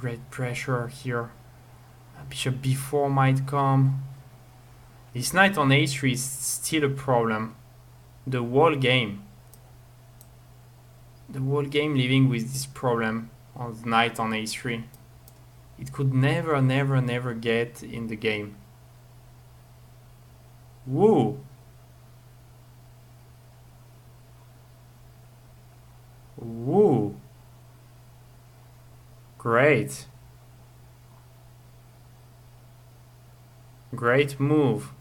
great pressure here. Bishop b4 might come. This knight on a3 is still a problem. The whole game. The whole game living with this problem on the knight on a3. It could never get in the game. Woo! Woo! Great. Great move.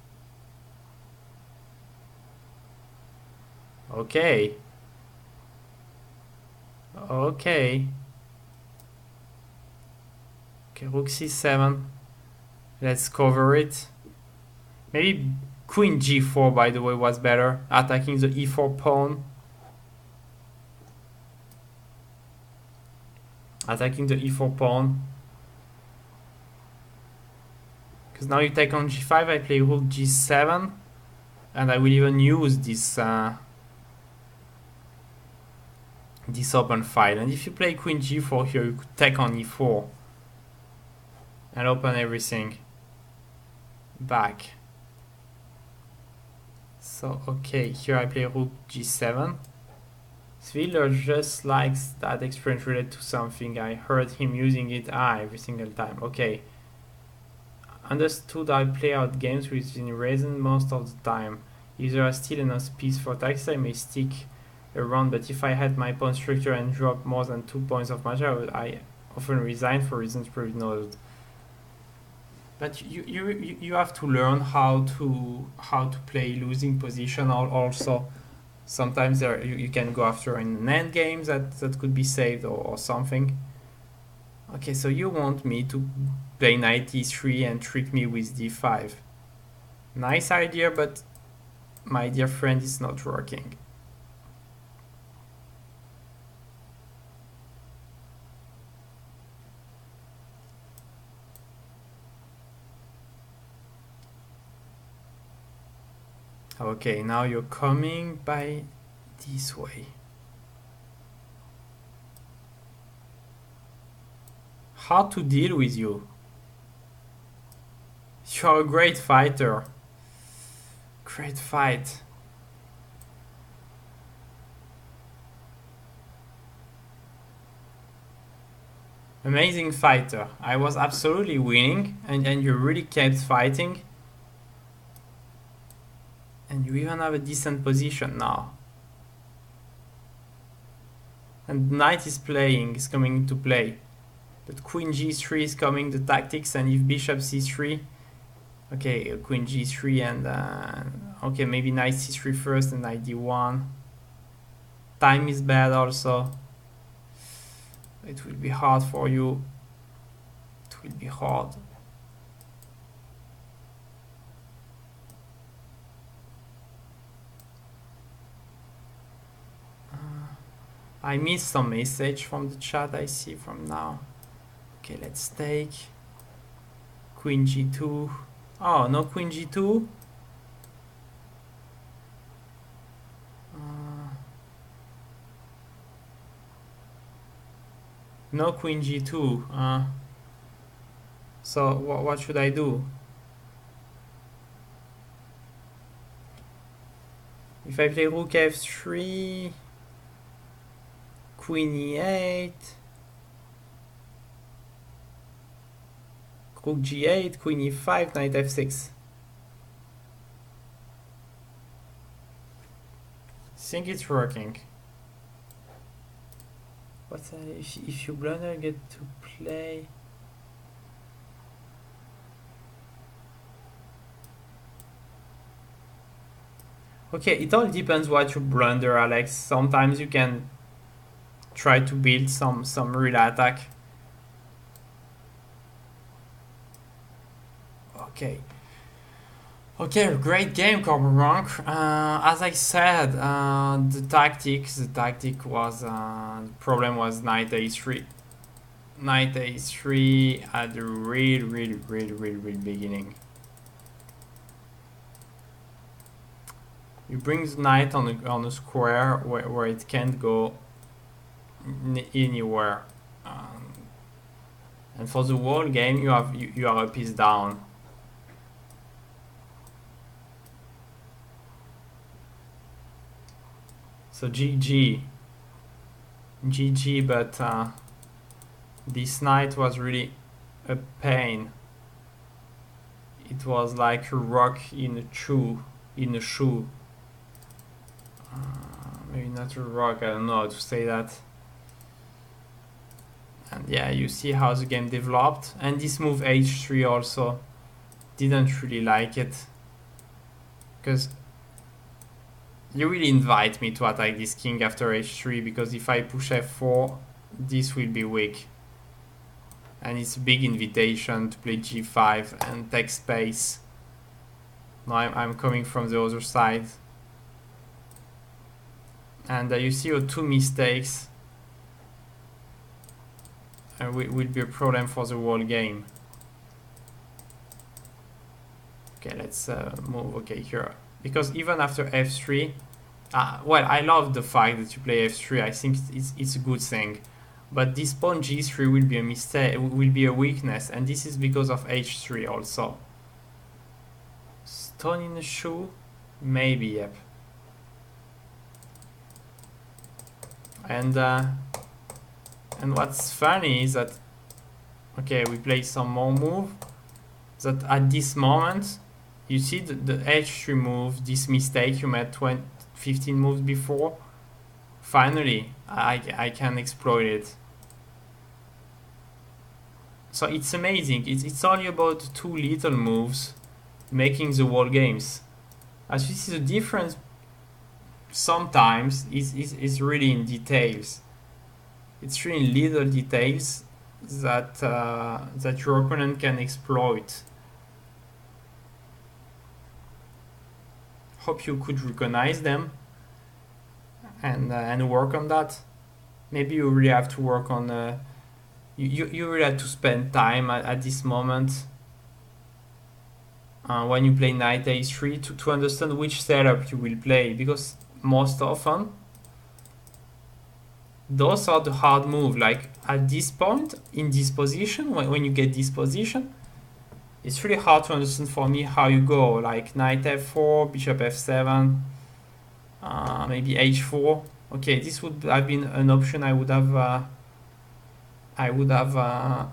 Okay. Okay. Okay, rook c7. Let's cover it. Maybe queen g4, by the way, was better. Attacking the e4 pawn. Attacking the e4 pawn. Because now you take on g5, I play rook g7. And I will even use this this open file. And if you play queen g4 here, you could take on e4 and open everything back. So okay, here I play rook g7. Sviller just likes that experience related to something. I heard him using it every single time. Okay. Understood, I play out games within reason most of the time. If there are still enough piece for taxes, I may stick around, but if I had my pawn structure and drop more than 2 points of material, I often resign for reasons previously noted. But you have to learn how to play losing position also. Sometimes you can go after an end game that could be saved or something. Okay, so you want me to play knight e3 and trick me with d5. Nice idea, but my dear friend, it's not working. Okay, now you're coming by this way. How to deal with you? You're a great fighter. Great fight. Amazing fighter. I was absolutely winning, and you really kept fighting. And you even have a decent position now. And knight is coming into play. But queen g3 is coming, the tactics, and if bishop c3, okay, queen g3 and okay, maybe knight c3 first and knight d1. Time is bad also. It will be hard for you. It will be hard. I missed some message from the chat, I see from now. Okay, let's take queen g2. Oh, no queen g2? No queen g2. So what should I do? If I play rook f3, queen e8, rook g8, queen e5, knight f6. I think it's working. But if you blunder, get to play. Okay, it all depends what you blunder, Alex. Sometimes you can try to build some real attack. Okay. Okay, great game, Corberank. As I said, the tactic was the problem was knight a3. Knight a3 at the real beginning. You bring the knight on a square where it can't go anywhere, And for the whole game, you are a piece down. So GG, but this knight was really a pain. It was like a rock in a shoe. Maybe not a rock, I don't know how to say that. And yeah, you see how the game developed. And this move h3 also, didn't really like it. Because you really invite me to attack this king after h3, because if I push f4, this will be weak. And it's a big invitation to play g5 and take space. Now I'm coming from the other side. And you see your two mistakes will be a problem for the whole game. Okay, let's move. Okay, here. Because even after f3, well, I love the fact that you play f3. I think it's a good thing. But this pawn g3 will be a mistake, will be a weakness, and this is because of h3 also. Stone in the shoe? Maybe, yep. And what's funny is that, okay, we play some more move, that at this moment, you see the h3 move, this mistake you made 15 moves before, finally, I can exploit it. So it's amazing. It's only about two little moves making the whole games. As you see, the difference sometimes is really in details. It's really in little details that that your opponent can exploit. Hope you could recognize them and work on that. Maybe you really have to work on. You really have to spend time at this moment when you play knight a3 to understand which setup you will play, because most often those are the hard move. Like at this point in this position, when you get this position, it's really hard to understand for me how you go. Like knight f4, bishop f7, maybe h4. Okay, this would have been an option I would have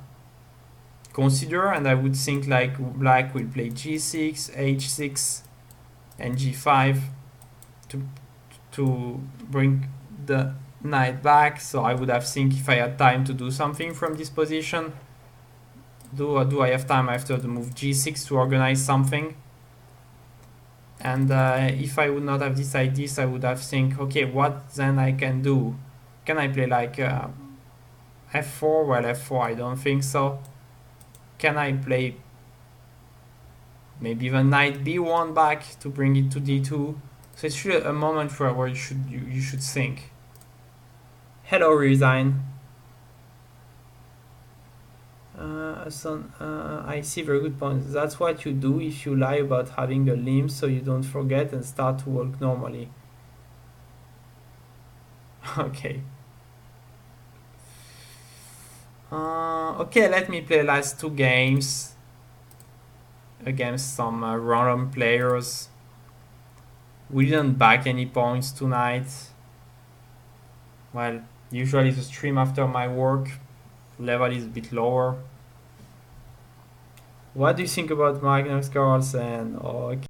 consider, and I would think like black will play g6, h6, and g5 to bring the knight back. So I would have think if I had time to do something from this position. Do I have time after the move g6 to organize something? And if I would not have decided this, I would have think, okay, what then I can do? Can I play like f4? Well, f4 I don't think so. Can I play maybe even knight b1 back to bring it to d2? So it's really a moment where you should think. Hello, Resign. I see, very good point. That's what you do if you lie about having a limb, so you don't forget and start to walk normally. Okay. Okay, let me play last two games against some random players. We didn't back any points tonight. Well, usually the stream after my work level is a bit lower. What do you think about Magnus Carlsen? Okay.